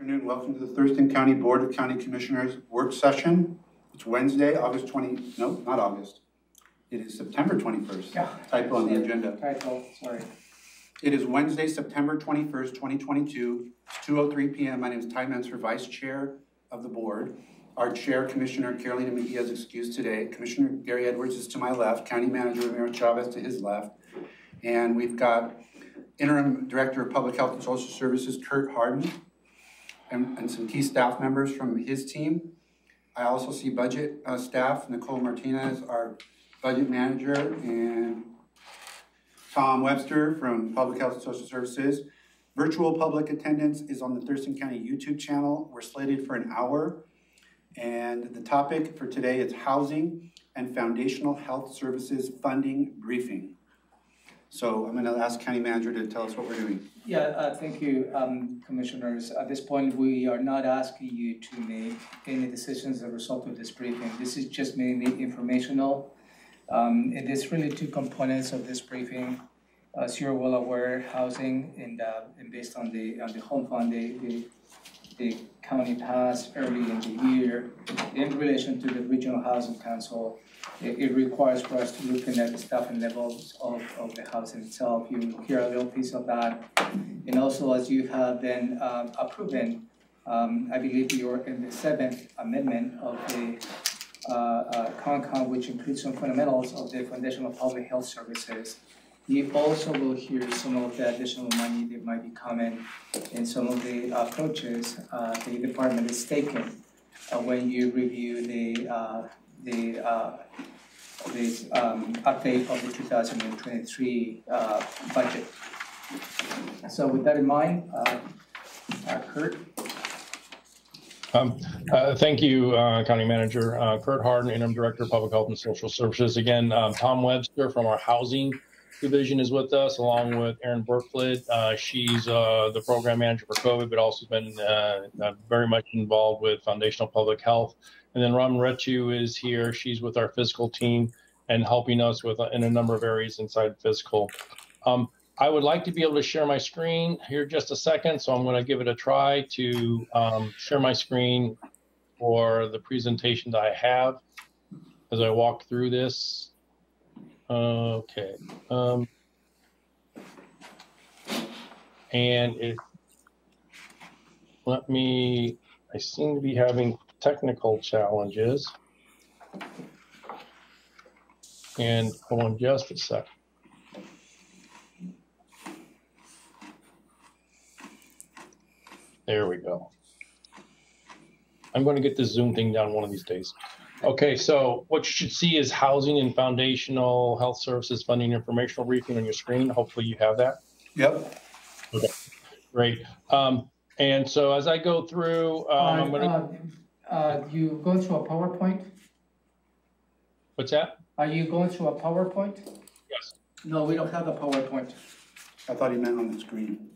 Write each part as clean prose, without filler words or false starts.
afternoon. Welcome to the Thurston County Board of County Commissioners work session. It's Wednesday, August 20, no, not August. It is September 21st. Yeah. Typo on the agenda. Typo, sorry. It is Wednesday, September 21st, 2022. It's 2:03 p.m. My name is Ty Menser, Vice Chair of the Board. Our Chair, Commissioner Carolina Mejia, is excused today. Commissioner Gary Edwards is to my left. County Manager Ramiro Chavez to his left. And we've got Interim Director of Public Health and Social Services, Kurt Harden, and some key staff members from his team. I also see budget staff, Nicole Martinez, our budget manager, and Tom Webster from Public Health and Social Services. Virtual public attendance is on the Thurston County YouTube channel. We're slated for an hour. And the topic for today is housing and foundational health services funding briefing. So I'm going to ask County Manager to tell us what we're doing. Yeah, thank you, Commissioners. At this point, we are not asking you to make any decisions as a result of this briefing. This is just mainly informational. It is really two components of this briefing. As you're well aware, housing and based on the home fund, the county passed early in the year in relation to the Regional Housing Council. It requires for us to look at the staffing levels of the housing itself. You hear a little piece of that. And also, as you have been approving, I believe you're in the 7th amendment of the CONCON, which includes some fundamentals of the Foundational Public Health Services. You also will hear some of the additional money that might be coming and some of the approaches the department is taking when you review the update of the 2023 budget. So with that in mind, Kurt. Thank you, County Manager. Kurt Harden, Interim Director of Public Health and Social Services. Again, Tom Webster from our Housing Division is with us, along with Erin Berkflid. She's the Program Manager for COVID, but also been very much involved with Foundational Public Health. And then Ram Retu is here. She's with our fiscal team and helping us with in a number of areas inside fiscal. I would like to be able to share my screen here just a second, so I'm going to give it a try to share my screen for the presentation that I have as I walk through this. Okay. And I seem to be having technical challenges. And hold on just a second. There we go. I'm going to get this Zoom thing down one of these days. Okay, so what you should see is housing and foundational health services funding informational briefing on your screen. Hopefully you have that. Yep. Okay, great. And so as I go through, I'm going to... you go to a PowerPoint? What's that? Are you going to a PowerPoint? Yes. No, we don't have a PowerPoint. I thought he meant on the screen.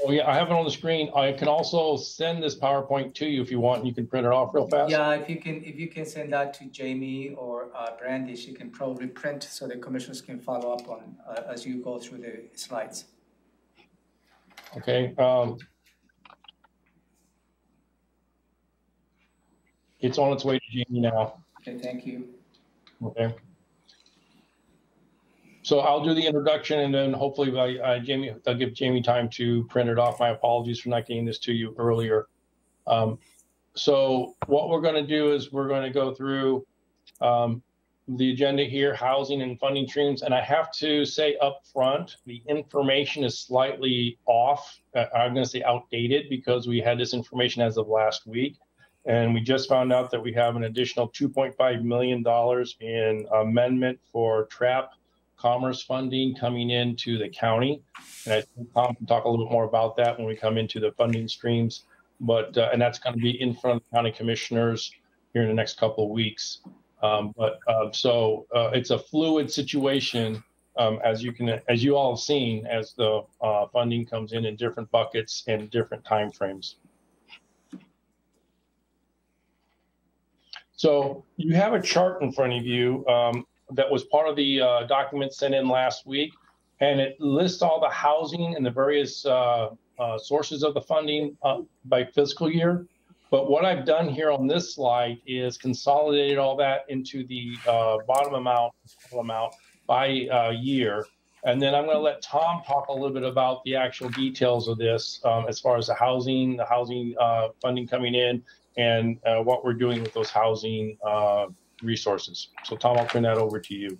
Oh yeah, I have it on the screen. I can also send this PowerPoint to you if you want. You can print it off real fast. Yeah, if you can send that to Jamie or Brandy, she can probably print so the commissioners can follow up on as you go through the slides. Okay. It's on its way to Jamie now. Okay, thank you. Okay. So I'll do the introduction, and then hopefully Jamie, I'll give Jamie time to print it off. My apologies for not getting this to you earlier. So what we're going to do is we're going to go through the agenda here, housing and funding streams. And I have to say up front, the information is slightly off. I'm going to say outdated because we had this information as of last week. And we just found out that we have an additional $2.5 million in amendment for TRAP commerce funding coming into the county. And I think Tom can talk a little bit more about that when we come into the funding streams. But and that's going to be in front of the county commissioners here in the next couple of weeks. So it's a fluid situation, as you all have seen, as the funding comes in different buckets and different timeframes. So you have a chart in front of you that was part of the document sent in last week, and it lists all the housing and the various sources of the funding by fiscal year. But what I've done here on this slide is consolidated all that into the bottom amount by year. And then I'm going to let Tom talk a little bit about the actual details of this as far as the housing funding coming in and what we're doing with those housing resources. So Tom, I'll turn that over to you.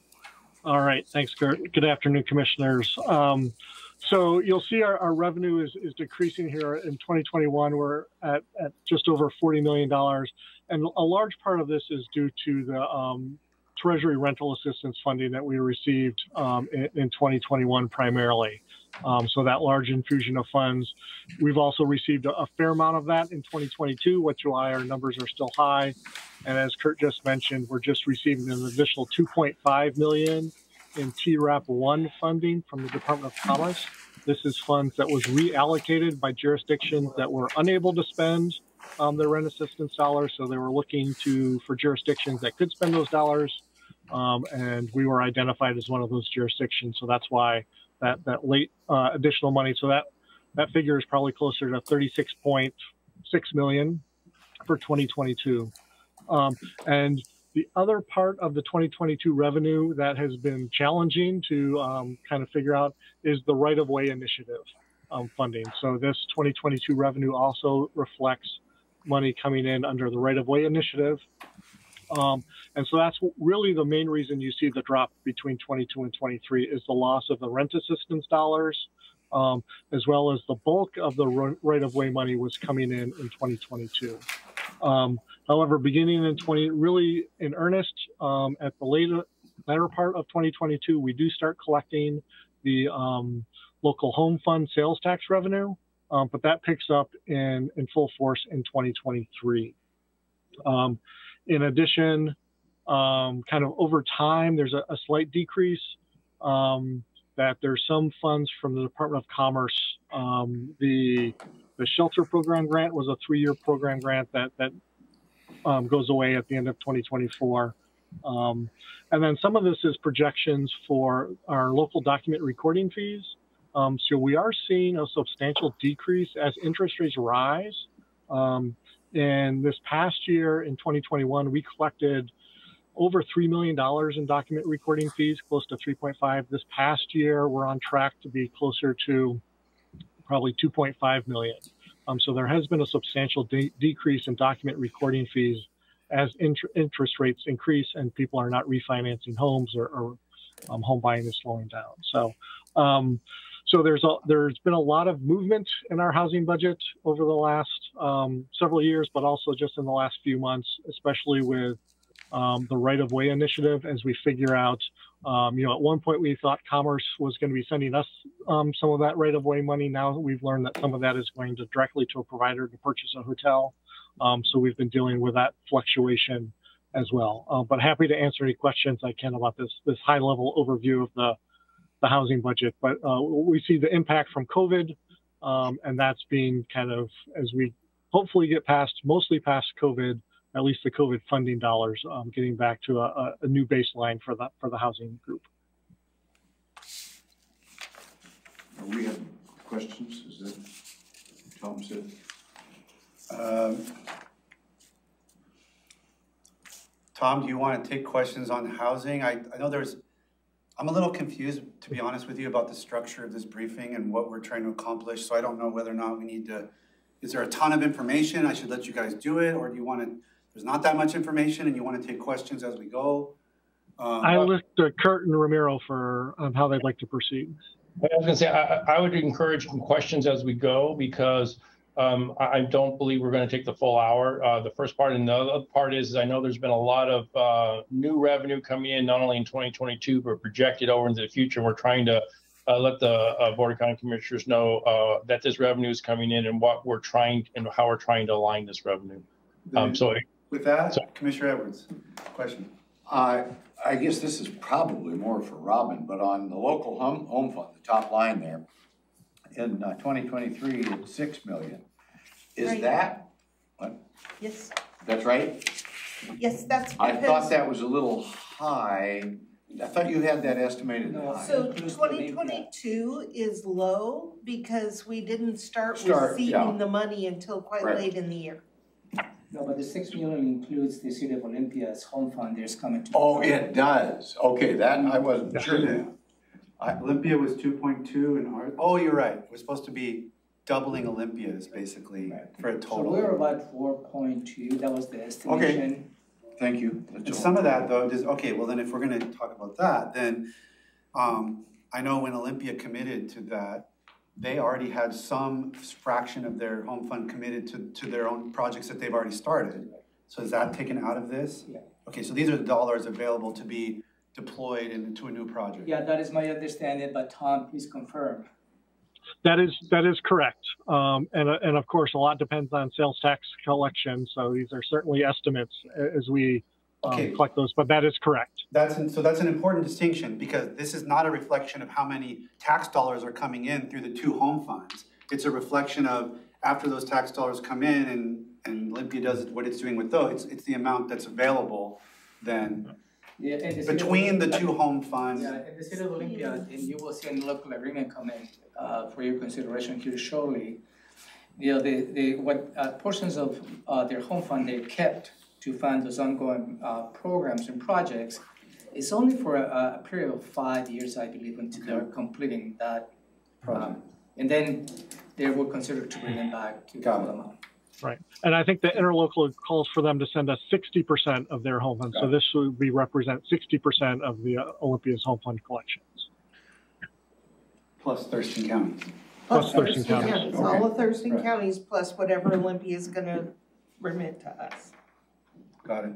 All right, thanks, Kurt. Good afternoon, commissioners. So you'll see our revenue is decreasing here in 2021. We're at just over $40 million. And a large part of this is due to the Treasury rental assistance funding that we received in 2021 primarily. So that large infusion of funds. We've also received a fair amount of that in 2022, which is why our numbers are still high. And as Kurt just mentioned, we're just receiving an additional $2.5 million in TRAP 1 funding from the Department of Commerce. This is funds that was reallocated by jurisdictions that were unable to spend their rent assistance dollars. So they were looking for jurisdictions that could spend those dollars. And we were identified as one of those jurisdictions. So that's why that late additional money. So that figure is probably closer to $36.6 million for 2022. And the other part of the 2022 revenue that has been challenging to kind of figure out is the right-of-way initiative funding. So this 2022 revenue also reflects money coming in under the right-of-way initiative. And so that's really the main reason you see the drop between 22 and 23 is the loss of the rent assistance dollars, as well as the bulk of the right-of-way money was coming in 2022. However, beginning in really in earnest at the latter part of 2022, we do start collecting the local home fund sales tax revenue, but that picks up in full force in 2023. In addition, kind of over time, there's a slight decrease that there's some funds from the Department of Commerce. The shelter program grant was a 3-year program grant that goes away at the end of 2024. And then some of this is projections for our local document recording fees. So we are seeing a substantial decrease as interest rates rise. And this past year in 2021, we collected over $3 million in document recording fees, close to 3.5. This past year, we're on track to be closer to probably 2.5 million. So there has been a substantial decrease in document recording fees as interest rates increase and people are not refinancing homes or home buying is slowing down. So there's been a lot of movement in our housing budget over the last several years, but also just in the last few months, especially with the right-of-way initiative as we figure out, at one point we thought Commerce was going to be sending us some of that right-of-way money. Now we've learned that some of that is going directly to a provider to purchase a hotel. So we've been dealing with that fluctuation as well. But happy to answer any questions I can about this high-level overview of the housing budget. But we see the impact from COVID, and that's being kind of, as we hopefully get mostly past COVID, at least the COVID funding dollars, getting back to a new baseline for the housing group. We have questions, is that Tom said? Tom, do you want to take questions on housing? I know I'm a little confused, to be honest with you, about the structure of this briefing and what we're trying to accomplish. So I don't know whether or not we need to, is there a ton of information? I should let you guys do it, or do you want to, there's not that much information and you want to take questions as we go? I looked to Kurt and Ramiro for how they'd like to proceed. I was going to say, I would encourage questions as we go because I don't believe we're going to take the full hour. The first part, and the other part is I know there's been a lot of new revenue coming in, not only in 2022, but projected over into the future. We're trying to let the Board of County Commissioners know that this revenue is coming in and what we're trying and how we're trying to align this revenue. With that, Commissioner Edwards, question. I guess this is probably more for Robin, but on the local home fund, the top line there, in 2023, it's $6 million. Is right. That what? Yes. That's right? Yes, that's I thought that was a little high I thought you had that estimated No. high. So Includes the 2022 is low because we didn't start Yeah. receiving the money until quite Right. late in the year. No, but the 6 million includes the City of Olympia's home fund that's coming to. Oh, it does. Okay, that, I wasn't sure. Olympia was 2.2 and ours, oh, you're right. It was supposed to be doubling Olympia's basically for a So total. we're about 4.2, that was the estimation. Thank you. And some of that though, okay, well then if we're gonna talk about that, then I know when Olympia committed to that, they already had some fraction of their home fund committed to their own projects that they've already started. So is that taken out of this? Yeah. Okay, so these are the dollars available to be deployed into a new project. Yeah, that is my understanding, but Tom, please confirm. That is correct. And of course, a lot depends on sales tax collection. So these are certainly estimates as we Okay. collect those, but that is correct. So that's an important distinction because this is not a reflection of how many tax dollars are coming in through the two home funds. It's a reflection of after those tax dollars come in and Olympia does what it's doing with those, it's the amount that's available then Yeah, and the City of between the Olympia- two home funds. Yeah, in the City of Olympia, and you will see a local agreement coming for your consideration here shortly. You know, what portions of their home fund they kept to fund those ongoing programs and projects is only for a period of 5 years, I believe, until they're completing that project. And then they will consider to bring them back to the Got it. amount. Right. And I think the interlocal calls for them to send us 60% of their home fund. So this would be represent 60% of the Olympia's home fund collections. Plus Thurston County. Plus Thurston County. All of Thurston Right. counties plus whatever Olympia is gonna remit to us. Got it.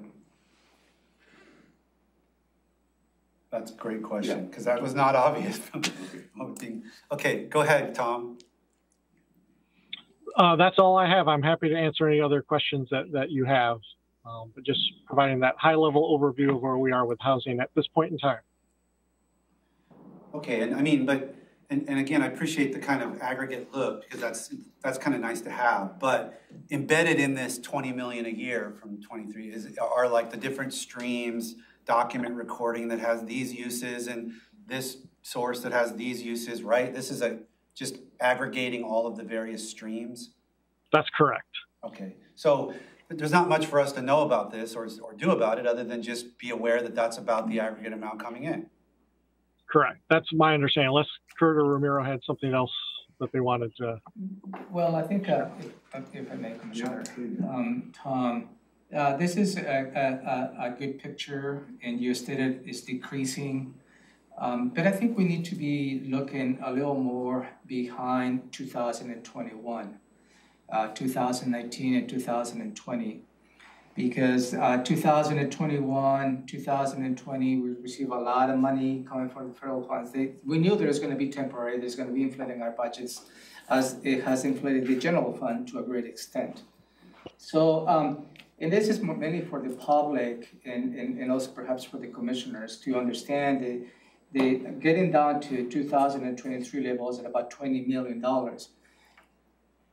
That's a great question, because that was not obvious from the voting. Okay, go ahead, Tom. That's all I have. I'm happy to answer any other questions that you have, but just providing that high-level overview of where we are with housing at this point in time. Okay, and I mean, and again, I appreciate the kind of aggregate look, because that's kind of nice to have, but embedded in this 20 million a year from 23 are like the different streams, document recording that has these uses, and this source that has these uses, right? This is just aggregating all of the various streams. That's correct. Okay, so there's not much for us to know about this or do about it other than just be aware that that's about the aggregate amount coming in. Correct. That's my understanding, unless Kurt or Ramiro had something else that they wanted to. Well, I think, if I may, Commissioner, Tom, this is a good picture, and you stated it's decreasing. But I think we need to be looking a little more behind 2021, 2019 and 2020. Because 2021, 2020, we received a lot of money coming from the federal funds. We knew there was going to be temporary, there's going to be inflating our budgets as it has inflated the general fund to a great extent. So, and this is mainly for the public and also perhaps for the commissioners to understand the getting down to 2023 levels at about $20 million.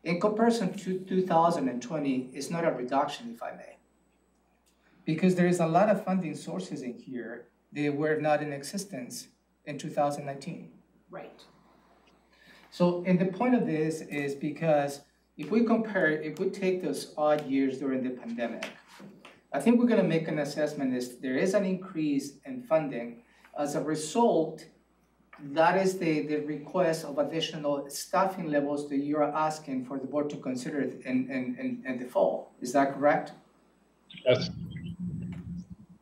In comparison to 2020, it's not a reduction, if I may. Because there is a lot of funding sources in here that were not in existence in 2019. Right. So, and the point of this is because if we take those odd years during the pandemic, I think we're gonna make an assessment is there is an increase in funding. As a result, that is the request of additional staffing levels that you're asking for the board to consider in the fall. Is that correct? Yes.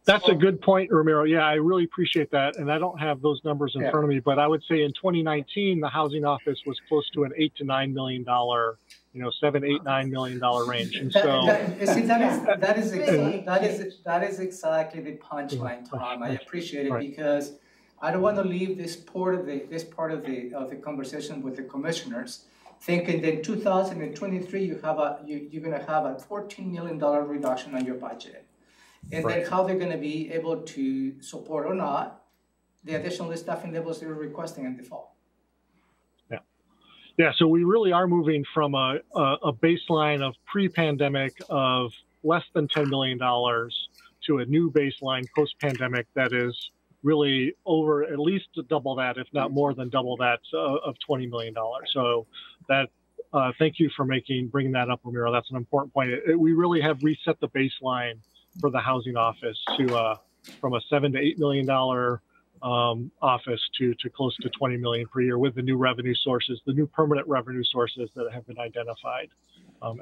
That's a good point, Ramiro. Yeah, I really appreciate that. And I don't have those numbers in front of me, but I would say in 2019, the housing office was close to an $8 to $9 million, $7, $8, $9 million range. And so that is exactly the punchline, Tom. I appreciate it because I don't want to leave this part of the conversation with the commissioners thinking that in 2023 you're going to have a $14 million reduction on your budget. And then how they're going to be able to support or not the additional staffing levels they're requesting in the fall. Yeah, so we really are moving from a baseline of pre-pandemic of less than $10 million to a new baseline post-pandemic that is really over at least double that, if not more than double that, of $20 million. So that, thank you for bringing that up, Ramiro. That's an important point. We really have reset the baseline for the housing office to from a $7 to $8 million office to close to 20 million per year with the new revenue sources, the new permanent revenue sources that have been identified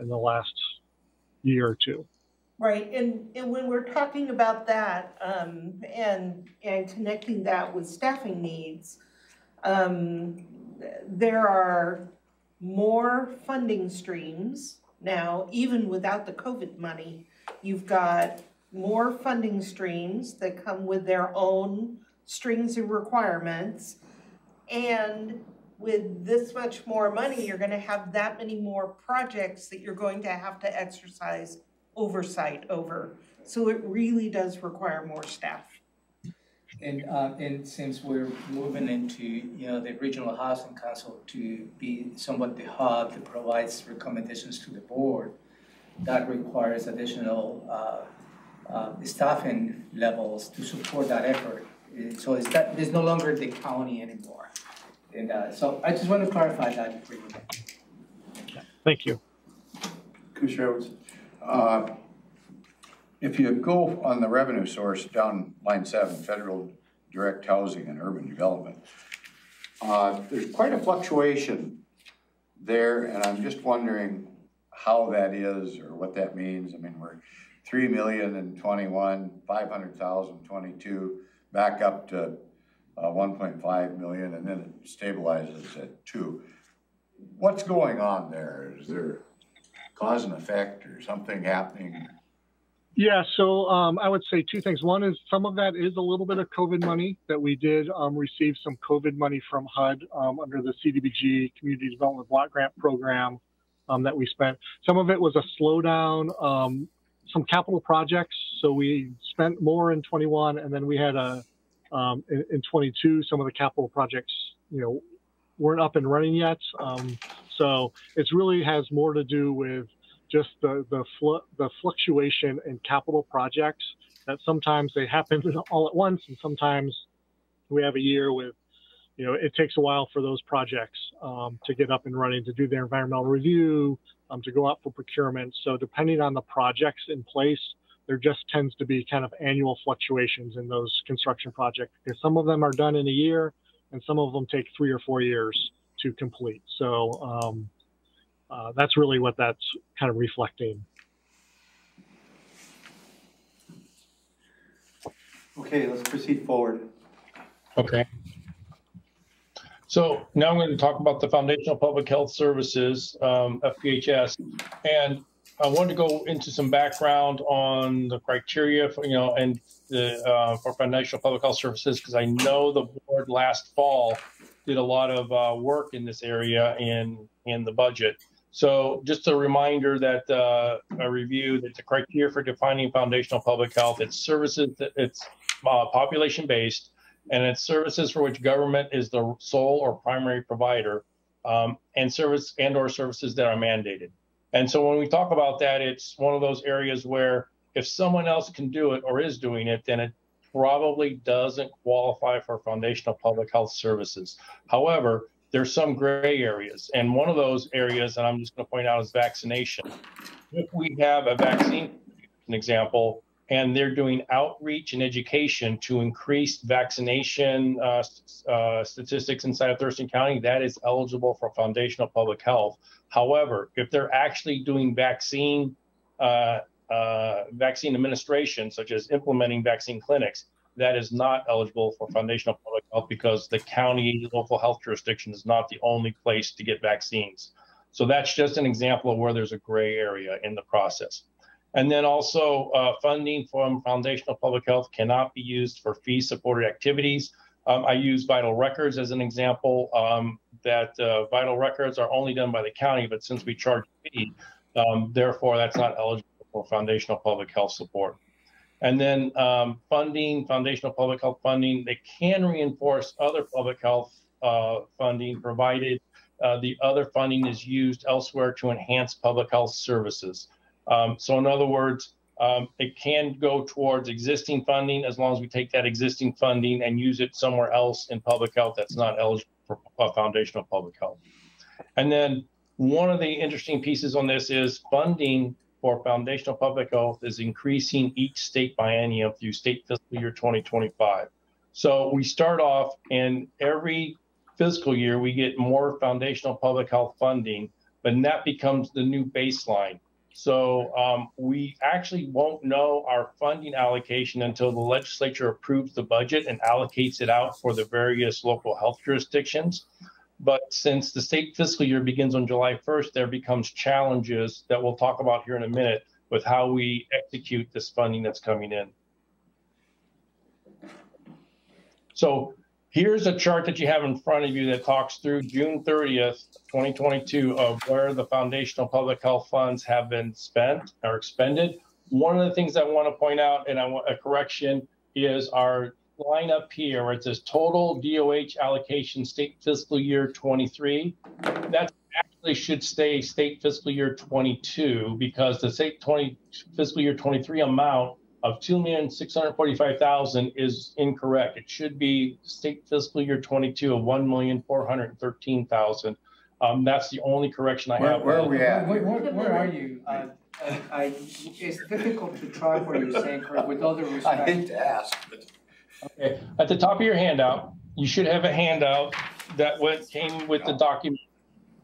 in the last year or two. Right, and when we're talking about that and connecting that with staffing needs, there are more funding streams now, even without the COVID money. You've got more funding streams that come with their own strings and requirements, and with this much more money, you're going to have that many more projects that you're going to have to exercise oversight over. So it really does require more staff. And since we're moving into the Regional Housing Council to be somewhat the hub that provides recommendations to the board, that requires additional staffing levels to support that effort. So it's no longer the county anymore. And so I just want to clarify that before you go. Thank you. Commissioner Edwards. If you go on the revenue source down line 7, federal direct housing and urban development, there's quite a fluctuation there, and I'm just wondering how that is or what that means. I mean, we're 3 million in 21, 500,000 22, back up to 1.5 million, and then it stabilizes at 2. What's going on there? Is there cause and effect or something happening? Yeah, so I would say two things. One is some of that is a little bit of COVID money that we did receive some COVID money from HUD under the CDBG Community Development Block Grant Program that we spent. Some of it was a slowdown, some capital projects. So we spent more in 21, and then we had in 22, some of the capital projects, weren't up and running yet. So it really has more to do with just the fluctuation in capital projects, that sometimes they happen all at once, and sometimes we have a year with, it takes a while for those projects to get up and running, to do their environmental review, to go out for procurement. So depending on the projects in place, there just tends to be kind of annual fluctuations in those construction projects, because some of them are done in a year and some of them take 3 or 4 years to complete. So that's really what that's kind of reflecting. Okay, let's proceed forward. Okay. So now I'm going to talk about the Foundational Public Health Services, FPHS, and I want to go into some background on the criteria for, and the for Foundational Public Health Services, because I know the board last fall did a lot of work in this area in the budget. So just a reminder that a review that the criteria for defining foundational public health, it's services that it's population-based, and it's services for which government is the sole or primary provider, and services that are mandated. And so when we talk about that, it's one of those areas where if someone else can do it or is doing it, then it probably doesn't qualify for foundational public health services. However, there's some gray areas, and one of those areas, and I'm just going to point out, is vaccination. If we have a vaccine, an example, and they're doing outreach and education to increase vaccination statistics inside of Thurston County, that is eligible for foundational public health. However, if they're actually doing vaccine administration, such as implementing vaccine clinics, that is not eligible for foundational public health, because the county local health jurisdiction is not the only place to get vaccines. So that's just an example of where there's a gray area in the process. And then also funding from foundational public health cannot be used for fee-supported activities. I use vital records as an example, that vital records are only done by the county, but since we charge a fee, therefore that's not eligible for foundational public health support. And then foundational public health funding, they can reinforce other public health funding, provided the other funding is used elsewhere to enhance public health services. So in other words, It can go towards existing funding as long as we take that existing funding and use it somewhere else in public health that's not eligible for foundational public health. And then one of the interesting pieces on this is funding for foundational public health is increasing each state biennium through state fiscal year 2025. So we start off, and every fiscal year we get more foundational public health funding, but that becomes the new baseline. So we actually won't know our funding allocation until the legislature approves the budget and allocates it out for the various local health jurisdictions. But since the state fiscal year begins on July 1st, there becomes challenges that we'll talk about here in a minute with how we execute this funding that's coming in. So here's a chart that you have in front of you that talks through June 30th, 2022 of where the foundational public health funds have been spent or expended. One of the things I want to point out, and I want a correction, is our line up here where it says total DOH allocation state fiscal year 23. That actually should stay state fiscal year 22 because the state fiscal year 23 amount of $2,645,000 is incorrect. It should be state fiscal year 22 of $1,413,000. That's the only correction I have. Where are we at? Where are you? It's difficult to track what you're saying, Kurt, with all the I respect. hate to ask, but. Okay, at the top of your handout, you should have a handout that came with the document.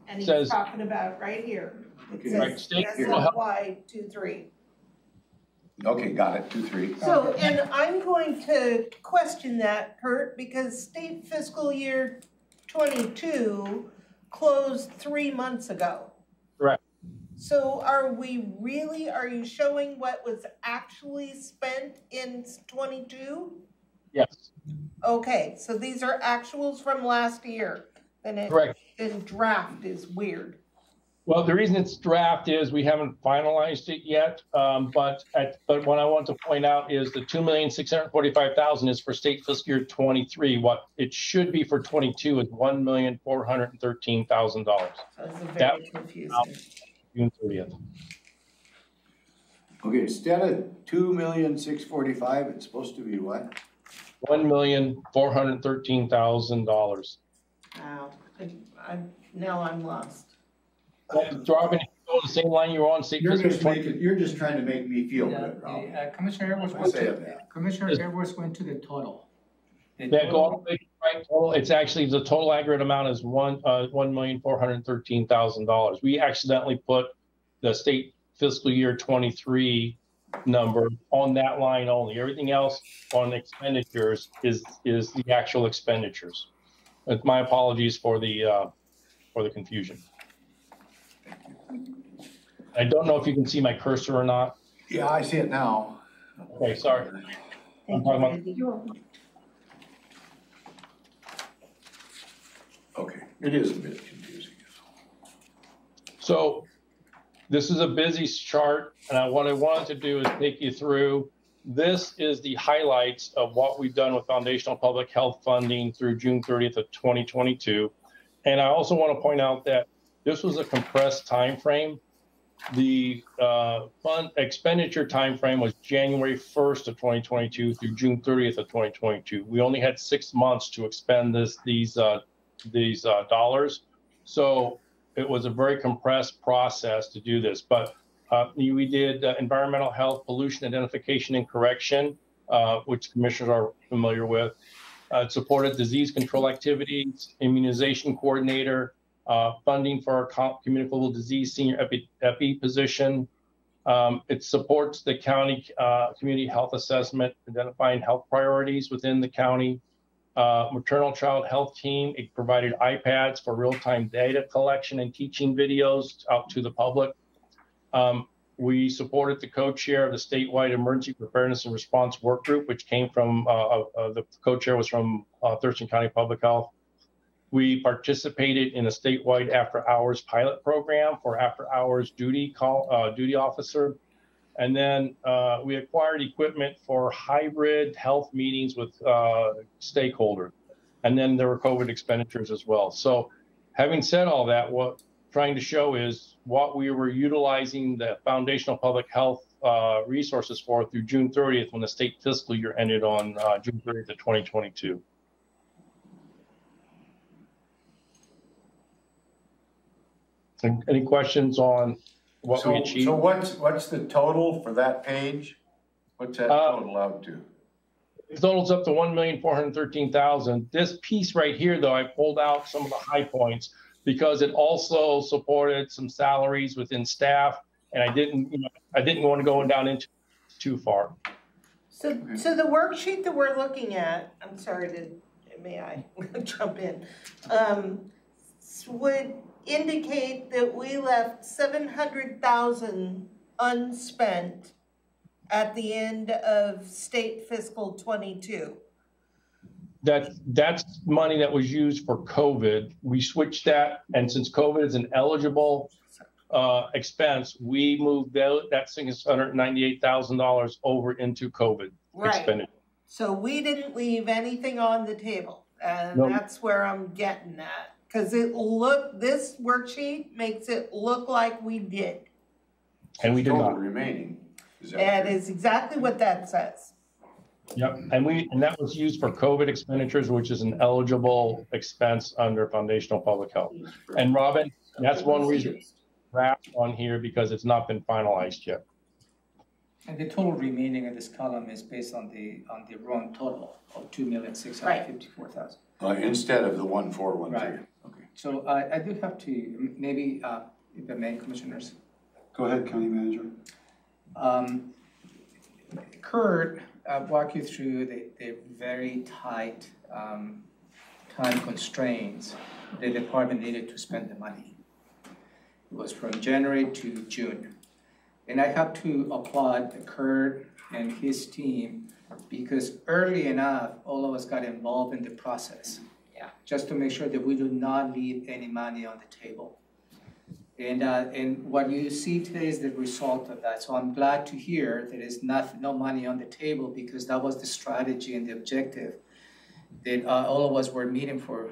And he's Says- talking about right here. It Okay. Right, says state SFY 23. Okay, got it, 2-3. So, and I'm going to question that, Kurt, because state fiscal year 22 closed 3 months ago. Correct. So are you showing what was actually spent in 22? Yes, Okay, so these are actuals from last year. Then correct. and draft is weird. Well, the reason it's draft is we haven't finalized it yet. But what I want to point out is the $2,645,000 is for state fiscal year 23. What it should be for 22 is $1,413,000. So it's very confusing. June 30th. Okay, instead of 2,645,000, it's supposed to be what? $1,413,000. Wow, now I'm lost. Robin, if you go the same line you were on state fiscal year 20. You're just trying to make me feel Yeah, good, Rob. Commissioner Edwards I went say to, that. Commissioner Edwards went to the total. The That go all total- the way to the right total. It's actually the total aggregate amount is $1,413,000. We accidentally put the state fiscal year 23 number on that line only. Everything else on expenditures is the actual expenditures. My apologies for the confusion. I don't know if you can see my cursor or not. Yeah, I see it now. Okay, sorry. I'm talking about Okay, it is a bit confusing. So this is a busy chart, and what I wanted to do is take you through. This is the highlights of what we've done with foundational public health funding through June 30th of 2022. And I also want to point out that this was a compressed time frame. The fund expenditure time frame was January 1st of 2022 through June 30th of 2022. We only had 6 months to expend these dollars. So it was a very compressed process to do this. But we did environmental health, pollution identification and correction, which commissioners are familiar with. It supported disease control activities, immunization coordinator, funding for our communicable disease senior epi position. It supports the county community health assessment, identifying health priorities within the county. Maternal child health team, it provided iPads for real-time data collection and teaching videos out to the public. We supported the co-chair of the statewide emergency preparedness and response work group, which came from, the co-chair was from Thurston County Public Health. We participated in a statewide after-hours pilot program for after-hours duty officer. And then we acquired equipment for hybrid health meetings with stakeholders. And then there were COVID expenditures as well. So having said all that, what I'm trying to show is what we were utilizing the foundational public health resources for through June 30th, when the state fiscal year ended on June 30th of 2022. Any questions on what we achieved? So what's the total for that page? What's that total out to? It totals up to $1,413,000. This piece right here, though, I pulled out some of the high points because it also supported some salaries within staff, and I didn't want to go down into too far. So the worksheet that we're looking at, I'm sorry may I jump in, would indicate that we left 700,000 unspent at the end of state fiscal 22. That's money that was used for COVID. We switched that, and since COVID is an eligible expense, we moved that $698,000 over into COVID expenditure. So we didn't leave anything on the table, and Nope. That's where I'm getting at. Because this worksheet makes it look like we did. And we did Total not. remaining. That is exactly what that says. Yep, and that was used for COVID expenditures, which is an eligible expense under foundational public health. And Robin, that's one reason it's wrapped on here, because it's not been finalized yet. And the total remaining of this column is based on the wrong total of 2,654,000. Instead of the 1,413. Right. Okay. So I do have to maybe, if I may, commissioners. Go ahead, County Manager. Kurt walk you through the very tight time constraints the department needed to spend the money. It was from January to June. And I have to applaud Kurt and his team, because early enough, all of us got involved in the process. Yeah. Just to make sure that we do not leave any money on the table. And what you see today is the result of that. So I'm glad to hear there is no money on the table, because that was the strategy and the objective that all of us were meeting for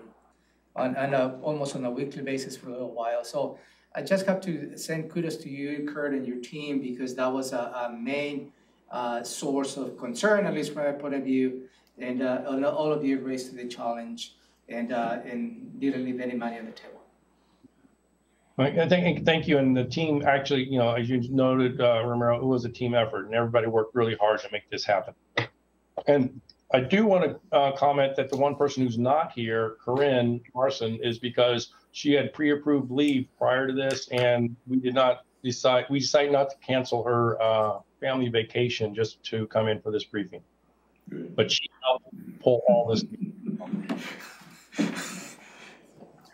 almost on a weekly basis for a little while. So I just have to send kudos to you, Kurt, and your team, because that was a main source of concern, at least from my point of view. And all of you raised to the challenge and didn't leave any money on the table. Thank you. And the team actually, as you noted, Romero, it was a team effort, and everybody worked really hard to make this happen. And I do want to comment that the one person who's not here, Corinne Marson, is because she had pre-approved leave prior to this, and we decided not to cancel her family vacation just to come in for this briefing. Good. But she helped pull all this.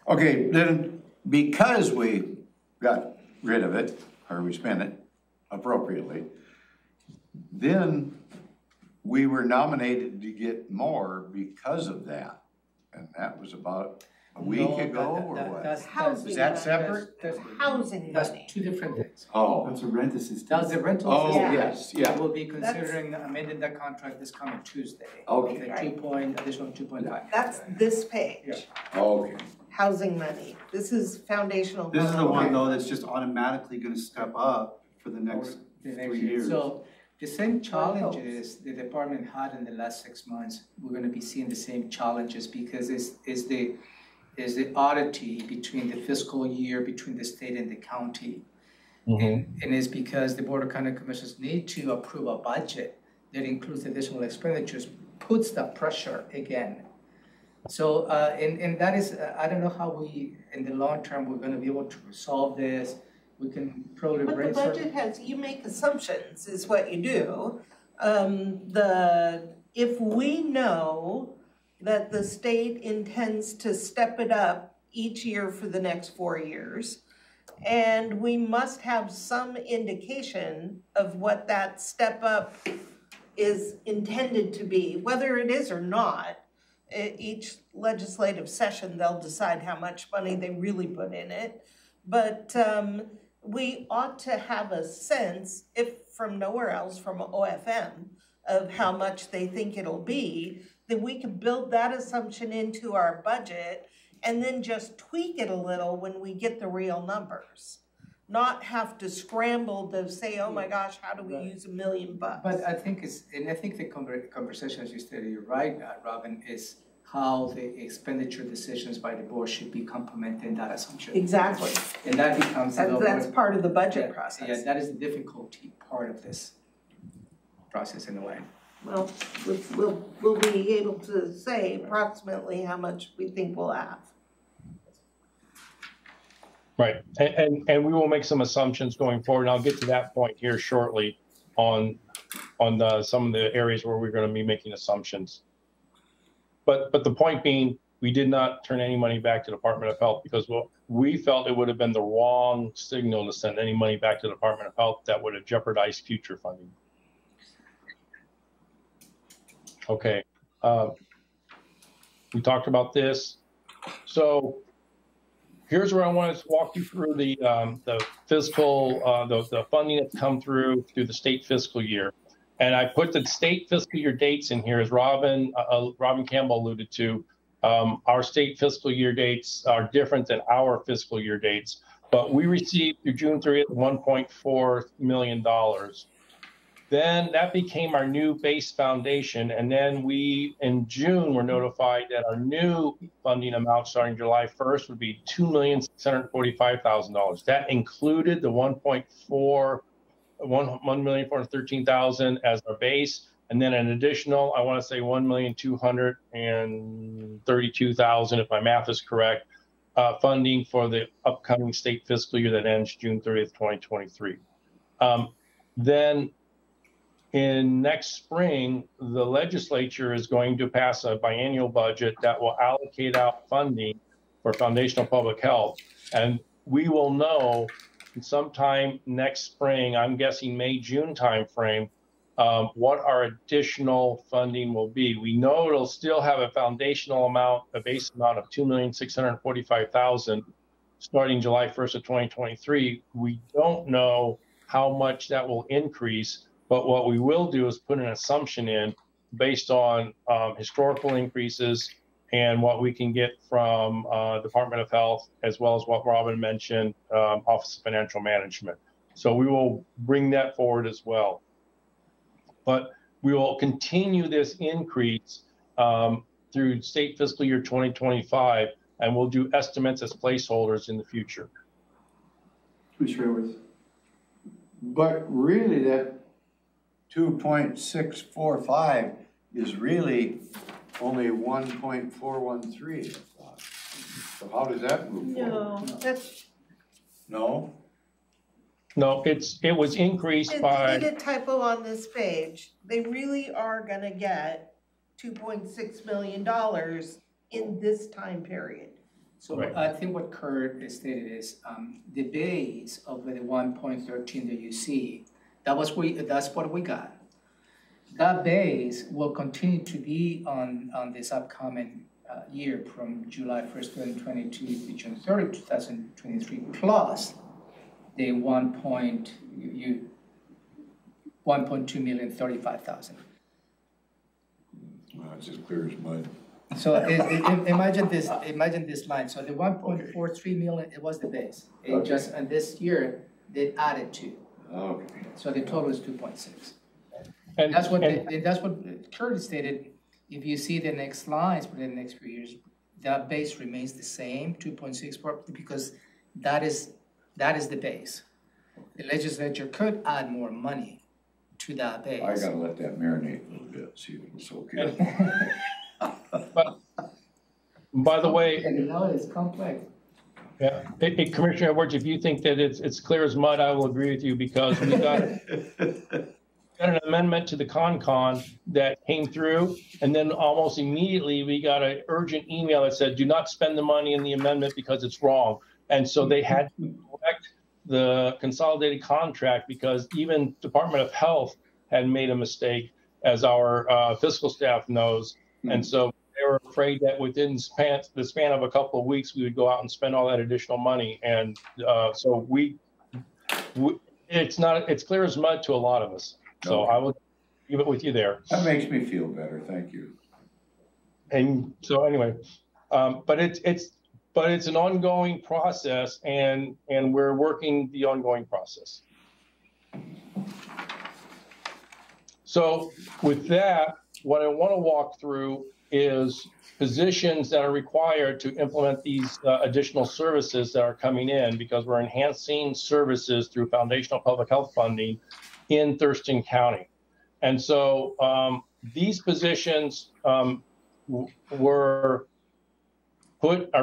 Okay, then, because we got rid of it, or we spent it appropriately, then we were nominated to get more because of that. And that was about a week ago, or what? Housing. Is that separate? That's Housing That's money. two different things. Oh, That's a rent assistance. That's the rental oh, assistance. yes, yeah. We'll be considering amending that contract this coming Tuesday. Okay. The additional 2.5. That's this page. Yeah. Okay. Housing money. This is foundational. This is the money. one, though, that's just automatically gonna step up for the next The next 3 year. years. So the same challenges the department had in the last 6 months, we're gonna be seeing the same challenges, because is the oddity between the fiscal year between the state and the county. Mm-hmm. And it's because the Board of County Commissioners need to approve a budget that includes additional expenditures, puts that pressure again. So, and that is, I don't know how we, in the long term, we're gonna be able to resolve this. We can probably But the brainstorm. budget has, you make assumptions is what you do. If we know that the state intends to step it up each year for the next 4 years, and we must have some indication of what that step up is intended to be, whether it is or not. Each legislative session, they'll decide how much money they really put in it. But we ought to have a sense, if from nowhere else, from OFM, of how much they think it'll be, then we can build that assumption into our budget and then just tweak it a little when we get the real numbers. not have to scramble to say, oh my gosh, how do we use $1 million? But I think I think the conversation, as you stated, you're right, Robin, is how the expenditure decisions by the board should be complementing that assumption. Exactly. And that becomes That's part of the budget process. Yeah, that is the difficulty part of this process in a way. Well, we'll be able to say approximately how much we think we'll have. Right, and we will make some assumptions going forward, and I'll get to that point here shortly on some of the areas where we're going to be making assumptions. But the point being, we did not turn any money back to the Department of Health because we felt it would have been the wrong signal to send any money back to the Department of Health that would have jeopardized future funding. Okay, we talked about this. So here's where I want to walk you through the fiscal, the funding that's come through the state fiscal year. And I put the state fiscal year dates in here as Robin Campbell alluded to. Our state fiscal year dates are different than our fiscal year dates, but we received through June 30th, $1.4 million. Then that became our new base foundation. And then we, in June, were notified that our new funding amount starting July 1st would be $2,645,000. That included the $1,413,000 as our base. And then an additional, I want to say $1,232,000, if my math is correct, funding for the upcoming state fiscal year that ends June 30th, 2023. Then in next spring, the legislature is going to pass a biennial budget that will allocate out funding for foundational public health. And we will know sometime next spring, I'm guessing May, June timeframe, what our additional funding will be. We know it'll still have a foundational amount, a base amount of $2,645,000 starting July 1st of 2023. We don't know how much that will increase. But what we will do is put an assumption in based on historical increases and what we can get from Department of Health, as well as what Robin mentioned, Office of Financial Management. So we will bring that forward as well. But we will continue this increase through state fiscal year 2025, and we'll do estimates as placeholders in the future. Commissioner Edwards. But really that 2.645 is really only 1.413. So how does that move forward? No, that's. No? No, it was increased by. They did a typo on this page. They really are gonna get $2.6 million in this time period. So Right. I think what Kurt stated is the base of the 1.13 that you see, that's what we got. That base will continue to be on this upcoming year from July 1st, 2022 to June 30th, 2023, plus the 1.2,035,000. Well, it's as clear as mud. So imagine this line. So the 1.43 million, it was the base. It just, and this year, they added 2. Okay. So the total is 2.6. And that's what Curtis stated. If you see the next slides for the next few years, that base remains the same, 2.6, because that is the base. The legislature could add more money to that base. I gotta let that marinate a little bit, see if it's okay. But, by the way, No, it's complex. yeah, Commissioner Edwards, if you think that it's clear as mud, I will agree with you because we got an amendment to the CON that came through, and then almost immediately we got an urgent email that said, do not spend the money in the amendment because it's wrong. And so they had to correct the consolidated contract because even Department of Health had made a mistake, as our fiscal staff knows. And so they were afraid that within the span of a couple of weeks, we would go out and spend all that additional money. And so it's clear as mud to a lot of us. So Okay. I will leave it with you there. That makes me feel better, thank you. And so anyway, but but it's an ongoing process, and we're working the ongoing process. So with that, what I want to walk through is positions that are required to implement these additional services that are coming in, because we're enhancing services through foundational public health funding in Thurston County. And so these positions are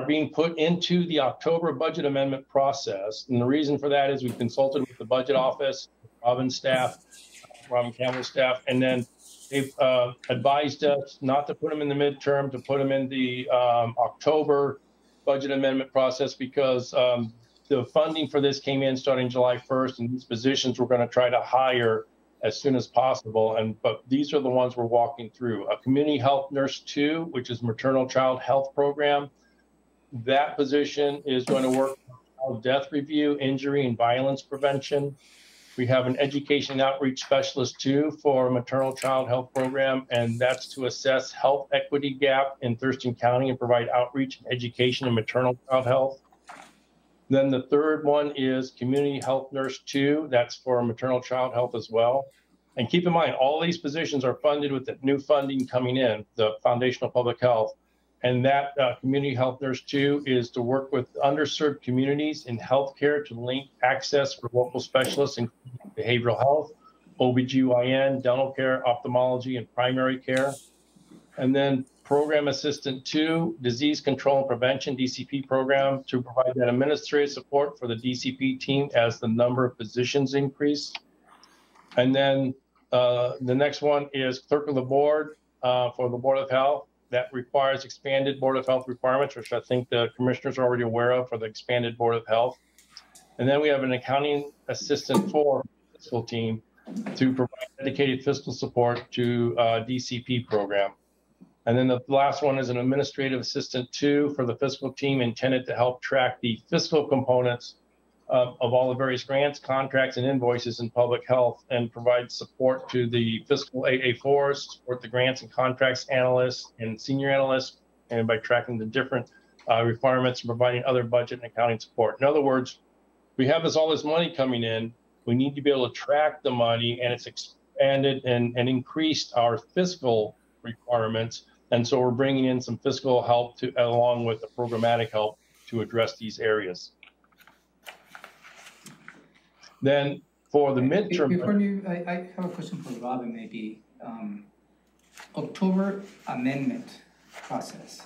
being put into the October budget amendment process. And the reason for that is we consulted with the budget office, Robin Campbell's staff, and then they've advised us not to put them in the midterm, to put them in the October budget amendment process, because the funding for this came in starting July 1st, and these positions we're going to try to hire as soon as possible. But these are the ones we're walking through. A community health nurse 2, which is maternal child health program. That position is going to work on death review, injury, and violence prevention. We have an education and outreach specialist 2 for a maternal child health program, and that's to assess health equity gap in Thurston County and provide outreach and education in maternal child health. Then the third one is community health nurse 2. That's for maternal child health as well. And keep in mind, all these positions are funded with the new funding coming in, the foundational public health. And that community health nurse 2 is to work with underserved communities in healthcare to link access for local specialists, including behavioral health, OBGYN, dental care, ophthalmology, and primary care. And then program assistant 2, disease control and prevention, DCP program, to provide that administrative support for the DCP team as the number of positions increase. And then the next one is clerk of the board for the Board of Health. That requires expanded Board of Health requirements, which I think the commissioners are already aware of for the expanded Board of Health. And then we have an accounting assistant for the fiscal team to provide dedicated fiscal support to DCP program. And then the last one is an administrative assistant 2 for the fiscal team, intended to help track the fiscal components of all the various grants, contracts, and invoices in public health, and provide support to the fiscal AA4s, support the grants and contracts analysts and senior analysts, and by tracking the different requirements and providing other budget and accounting support. In other words, we have all this money coming in. We need to be able to track the money, and it's expanded and increased our fiscal requirements. And so we're bringing in some fiscal help along with the programmatic help to address these areas. Then for the midterm. Before you, I have a question for Robin, maybe. October amendment process.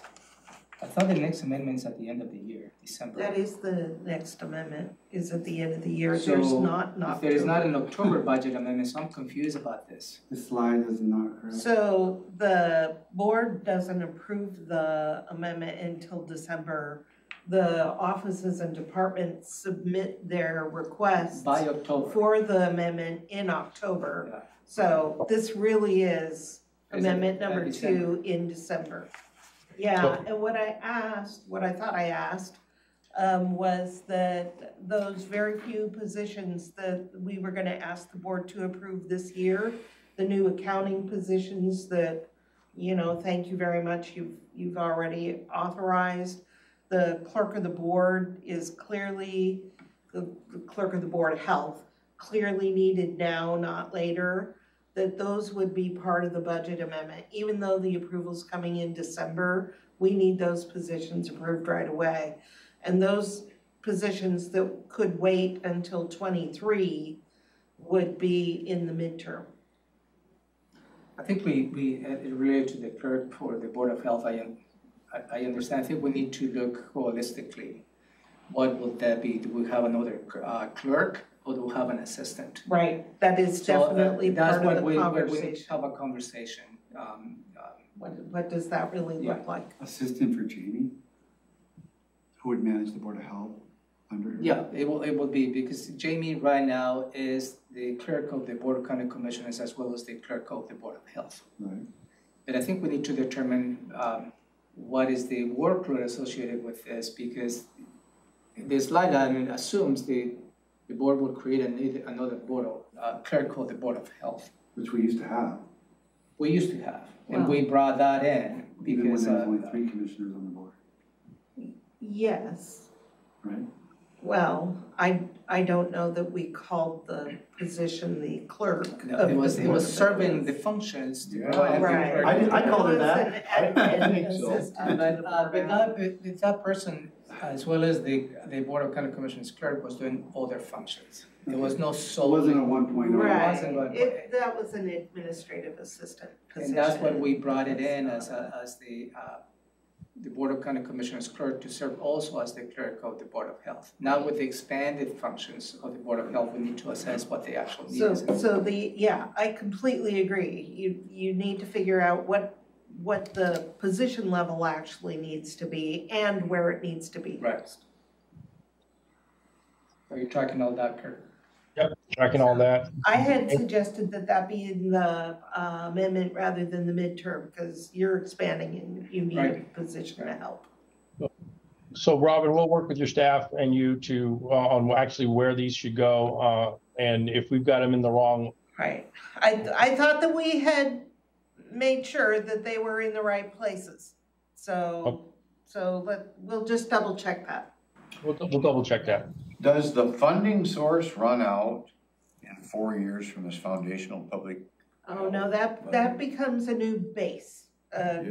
I thought the next amendment is at the end of the year, December. That is the next amendment, is at the end of the year. So There's not an October. If there is not an October budget amendment, so I'm confused about this. The slide is not correct. So the board doesn't approve the amendment until December. The offices and departments submit their requests By October. for the amendment in October. Yeah. So this really is amendment number December? 2 in December. Yeah, and what I thought I asked, was that those very few positions that we were gonna ask the board to approve this year, the new accounting positions that, you know, thank you very much, you've already authorized. The clerk of the board is clearly, the clerk of the Board of Health, clearly needed now, not later, that those would be part of the budget amendment. Even though the approval's coming in December, we need those positions approved right away. And those positions that could wait until 23 would be in the midterm. I think we related to the clerk for the Board of Health, I understand. I think we need to look holistically. What would that be? Do we have another clerk, or do we have an assistant? Right, that is definitely part of the conversation. We have a conversation. What does that really look like? Assistant for Jamie, who would manage the Board of Health under her? Yeah, it will be, because Jamie right now is the clerk of the Board of County Commissioners as well as the clerk of the Board of Health. Right. But I think we need to determine what is the workload associated with this, because the slide item assumes the board will create another board of clerk of the Board of Health. Which we used to have, We used to have, and we brought that in even when because there was only 3 commissioners on the board. Yes. right? Well, I don't know that we called the position the clerk. No, of it was the it Board was of serving the Health. functions to Yeah. provide the Right. clerk. I called her It was that. an admin think so. assistant to the But Board of Health. that person, as well as the Board of County Commissioners clerk, was doing other functions. There was no It sole. wasn't a 1.0. Right, wasn't going- that was an administrative assistant position. And that's what we brought it in as the Board of County Commissioners clerk to serve also as the clerk of the Board of Health. Now with the expanded functions of the Board of Health, we need to assess what the actual need is. I completely agree. You need to figure out what the position level actually needs to be and where it needs to be Right. used. Are you tracking all that, Kurt? Tracking all that. I had suggested that be in the amendment rather than the midterm, because you're expanding and you need a Right. position to help. So Robin, we'll work with your staff and you to, on actually where these should go. And if we've got them in the wrong, Right. I thought that we had made sure that they were in the right places. So we'll just double check that. we'll double check that. Does the funding source run out in 4 years from this foundational public? Oh, no, that becomes a new base. So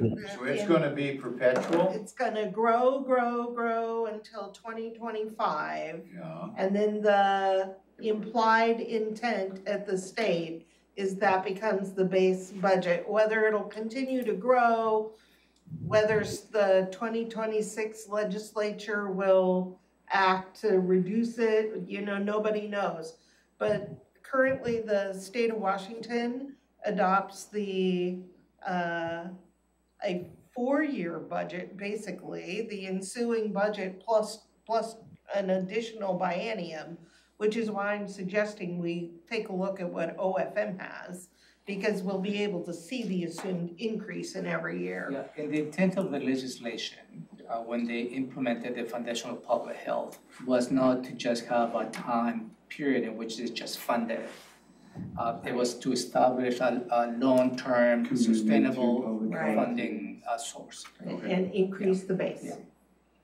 it's gonna be perpetual? It's gonna grow until 2025. Yeah, And then the implied intent at the state is that becomes the base budget. Whether it'll continue to grow, whether the 2026 legislature will act to reduce it, nobody knows. But currently, the state of Washington adopts a 4-year budget, basically, the ensuing budget plus an additional biennium, which is why I'm suggesting we take a look at what OFM has, because we'll be able to see the assumed increase in every year. Yeah, and the intent of the legislation, when they implemented the foundational public health, was not to just have a time period in which it's just funded. It was to establish a long-term, Commitment to sustainable public health. funding source. And increase the base. Yeah.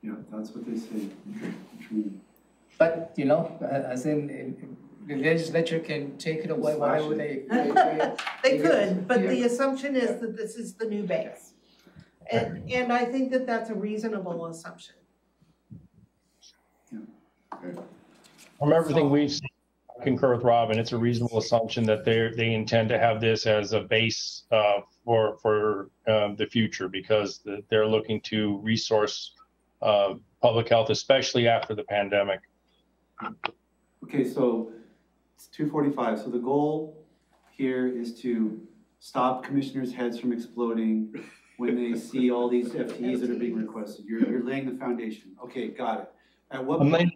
Yeah, that's what they say. But, as in, the legislature can take it away whatever they. They could, but the Yeah. assumption is that this is the new base. And I think that that's a reasonable assumption. From everything we've seen, I concur with Robin, it's a reasonable assumption that they intend to have this as a base for the future, because they're looking to resource public health, especially after the pandemic. Okay, so it's 2:45. So the goal here is to stop commissioners' heads from exploding when they see all these FTEs that are being requested. You're laying the foundation. Okay, got it. At what I'm point? laying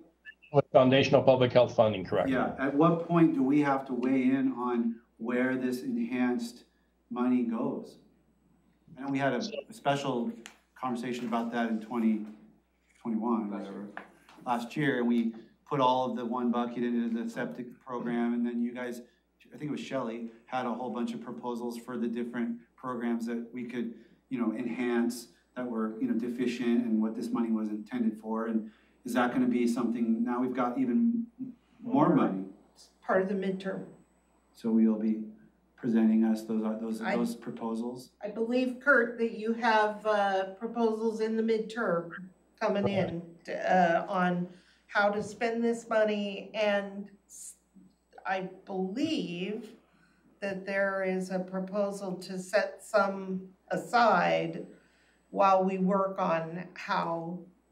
with foundational public health funding, correct? Yeah, at what point do we have to weigh in on where this enhanced money goes? I know we had a special conversation about that in 2021, whatever, last year, and we put all of the one bucket into the septic program, and then you guys, I think it was Shelley, had a whole bunch of proposals for the different programs that we could, enhance that were, deficient and what this money was intended for. And is that gonna be something, now we've got even more money, Part of the midterm. so we'll be presenting us those proposals? I believe, Kurt, that you have proposals in the midterm coming in on how to spend this money, and I believe that there is a proposal to set some aside while we work on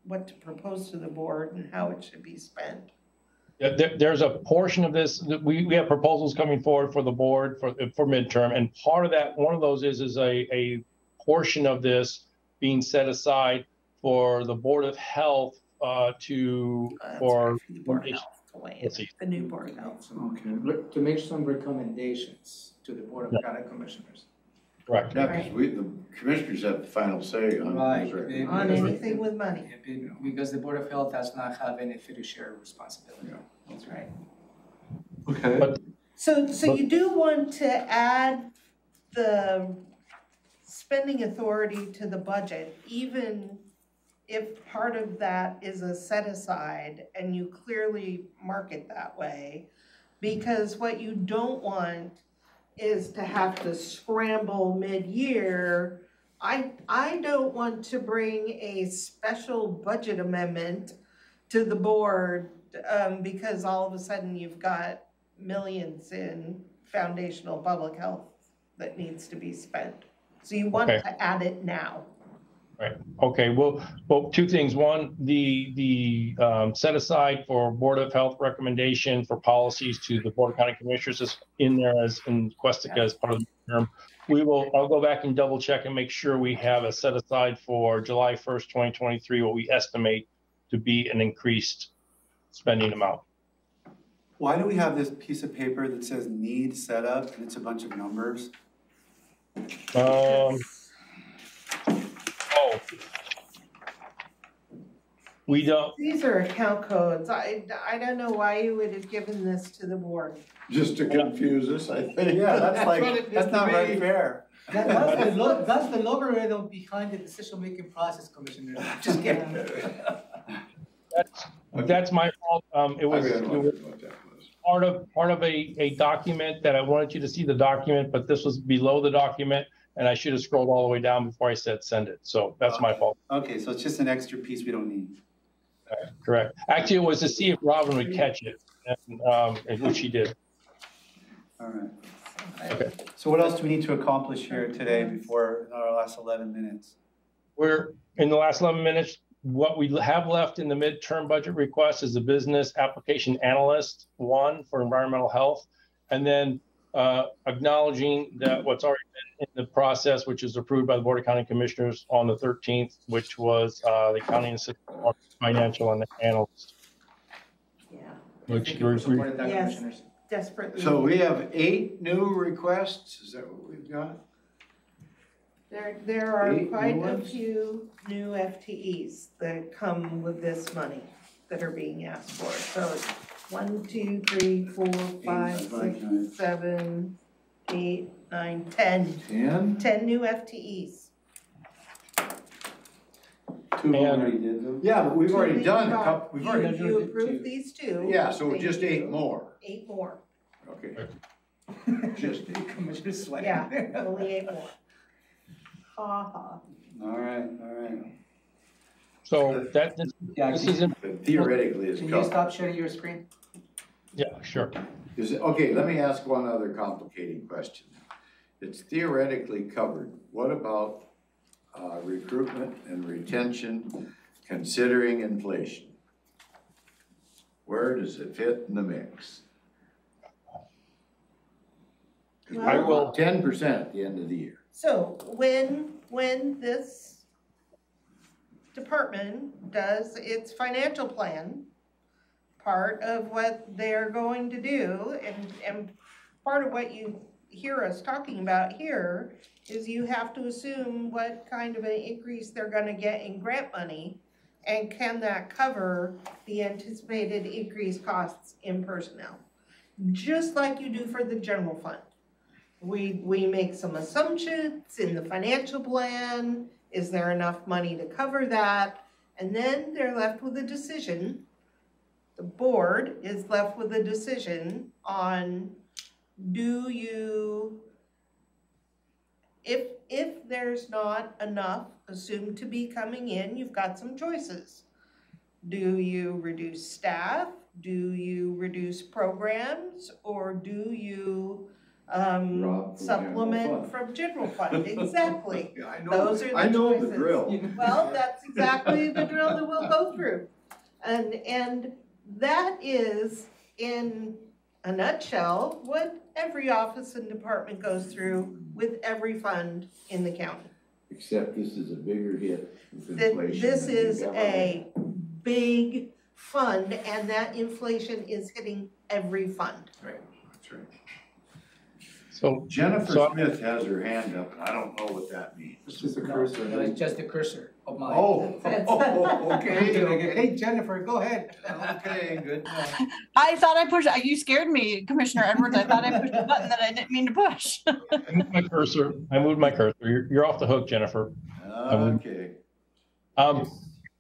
what to propose to the board and how it should be spent. Yeah, there's a portion of this, we have proposals coming forward for the board for midterm, and part of that, one of those is a portion of this being set aside for the Board of Health for The Board of Health, the way Let's see. the new Board of Health. Okay. To make some recommendations to the Board of County Commissioners. correct. yeah, because the commissioners have the final say on Right. those On recommendations. anything with money. Because the Board of Health does not have any fiduciary responsibility. That's right. Okay. But- So you do want to add the spending authority to the budget, even if part of that is a set aside and you clearly mark it that way, because what you don't want is to have to scramble mid-year. I don't want to bring a special budget amendment to the board, because all of a sudden you've got millions in foundational public health that needs to be spent. So you want Okay. to add it now. Right. Okay. Well, two things. One, the set aside for Board of Health recommendation for policies to the Board of County Commissioners is in there as in Questica as part of the term. I'll go back and double check and make sure we have a set aside for July 1st, 2023, what we estimate to be an increased spending amount. Why do we have this piece of paper that says need setup and it's a bunch of numbers? We don't. These are account codes. I don't know why you would have given this to the board. Just to confuse us, I think. Yeah, that's what like, it that's is not to right me. fair. That's the logarithm behind the decision-making process, Commissioner. Just kidding. That's my fault. It was I don't know what that was. part of a document that I wanted you to see the document, but this was below the document, and I should have scrolled all the way down before I said send it. So that's my fault. Okay, so it's just an extra piece we don't need. Correct. Actually, it was to see if Robin would catch it, and which she did. All right. Okay. So what else do we need to accomplish here today before our last 11 minutes? We're in the last 11 minutes. What we have left in the midterm budget request is the business application analyst one for environmental health, and then acknowledging that what's already been in the process, which is approved by the Board of County Commissioners on the 13th, which was the county assistant financial and analyst. Yeah. Which Supported that, Yes. Commissioners. Desperately. So we have 8 new requests, is that what we've got? There are 8 new quite a ones? few new FTEs that come with this money that are being asked for. So it's 1, 2, 3, 4, 5, 6, 7, 8, 9, 10. 10? 10 new FTEs. 2 And- already did them. Yeah, but we've already Two done a got- couple, we've already, You approved these 2. yeah, so Thank just you. 8 more. 8 more. Okay. Just 8. Commissioner sweating. Yeah, only 8 more. Ha ha. All right, all right. so that Yeah, this is in, But theoretically, it's Can you covered. stop sharing your screen? yeah, sure. Okay, let me ask one other complicating question. It's theoretically covered. What about recruitment and retention considering inflation? Where does it fit in the mix? I will. 10% at the end of the year. So when this department does its financial plan, part of what they're going to do, and part of what you hear us talking about here, is you have to assume what kind of an increase they're gonna get in grant money, and can that cover the anticipated increased costs in personnel? Just like you do for the general fund. We make some assumptions in the financial plan. Is there enough money to cover that? And then they're left with a decision. The board is left with a decision on, do you, if there's not enough assumed to be coming in, you've got some choices. Do you reduce staff? Do you reduce programs? Or do you Rob, from supplement general fund. from general fund? Exactly. Yeah, I Those are the I know the choices. drill. Well, that's exactly the drill that we'll go through. And that is, in a nutshell, what every office and department goes through with every fund in the county. Except this is a bigger hit with That inflation. this than is we've ever a big fund, and that inflation is hitting every fund. had. That's right. So Jennifer So- Smith has her hand up, and I don't know what that means. It's just a No, cursor. no, it's just the cursor of mine. Okay, okay. Hey, Jennifer, go ahead. Okay, good. I thought I pushed, you scared me, Commissioner Edwards. I thought I pushed a button that I didn't mean to push. I moved my cursor. You're off the hook, Jennifer. Okay.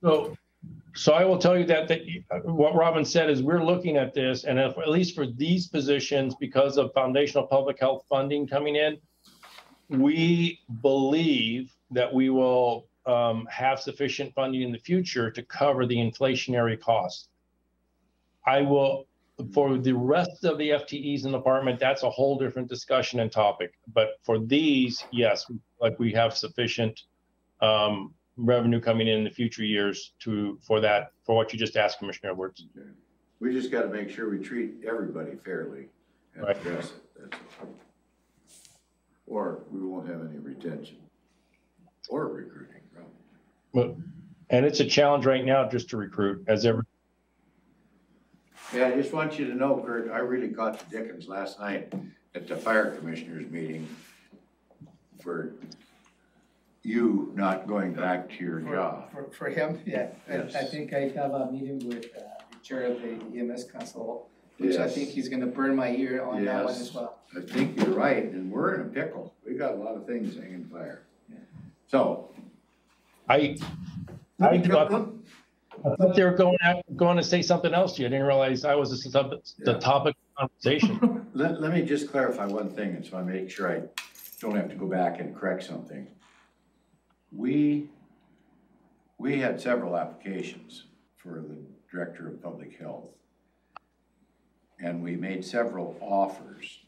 So I will tell you that what Robin said is we're looking at this, and if, at least for these positions, because of foundational public health funding coming in, we believe that we will have sufficient funding in the future to cover the inflationary costs. For the rest of the FTEs in the department, that's a whole different discussion and topic. But for these, yes, like we have sufficient revenue coming in the future years for what you just asked, Commissioner Edwards. We just gotta make sure we treat everybody fairly and Right. address it, that's all. Or we won't have any retention or recruiting, probably. And it's a challenge right now just to recruit Yeah, I just want you to know, Kurt, I really caught the dickens last night at the fire commissioners meeting for you not going back to your job. For him, yeah. Yes. I think I have a meeting with the chair of the EMS council, which I Yes. think he's gonna burn my ear on that one Yes. as well. I think you're right, and we're in a pickle. We got a lot of things hanging fire. So. I thought they were going to say something else to you. I didn't realize I was the topic of conversation. Let me just clarify one thing, and so I make sure I don't have to go back and correct something. We had several applications for the Director of Public Health. And we made several offers.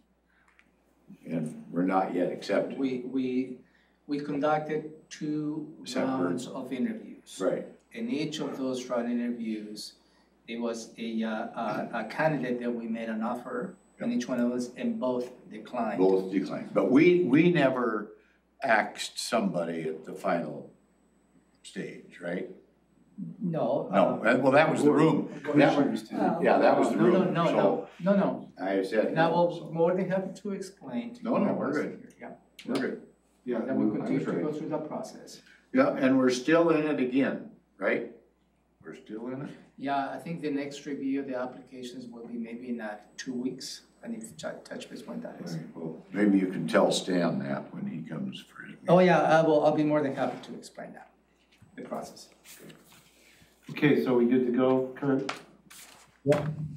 And we're not yet accepted. We conducted 2 rounds of interviews. Right. In each of those round interviews, there was a candidate that we made an offer, and each one of us, and both declined. Both declined. But we never axed somebody at the final stage, right? No. No, well, that was the room. Yeah, that was the room. No. I said. Now, we'll more than happy to explain. No, we're good. Yeah. We're good. Yeah, Then we continue to go through the process. Yeah, and we're still in it again, right? We're still in it? Yeah, I think the next review of the applications will be maybe in 2 weeks. I need to touch base when that is. Right, well, maybe you can tell Stan that when he comes for it. Oh, yeah, I'll be more than happy to explain that, the process. Okay, so we good to go, Kurt?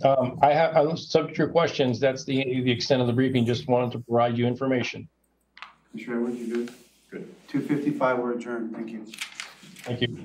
I'm subject to your questions. That's the extent of the briefing. Just wanted to provide you information. Commissioner Edwards, you good? Good. 2:55, we're adjourned. Thank you. Thank you.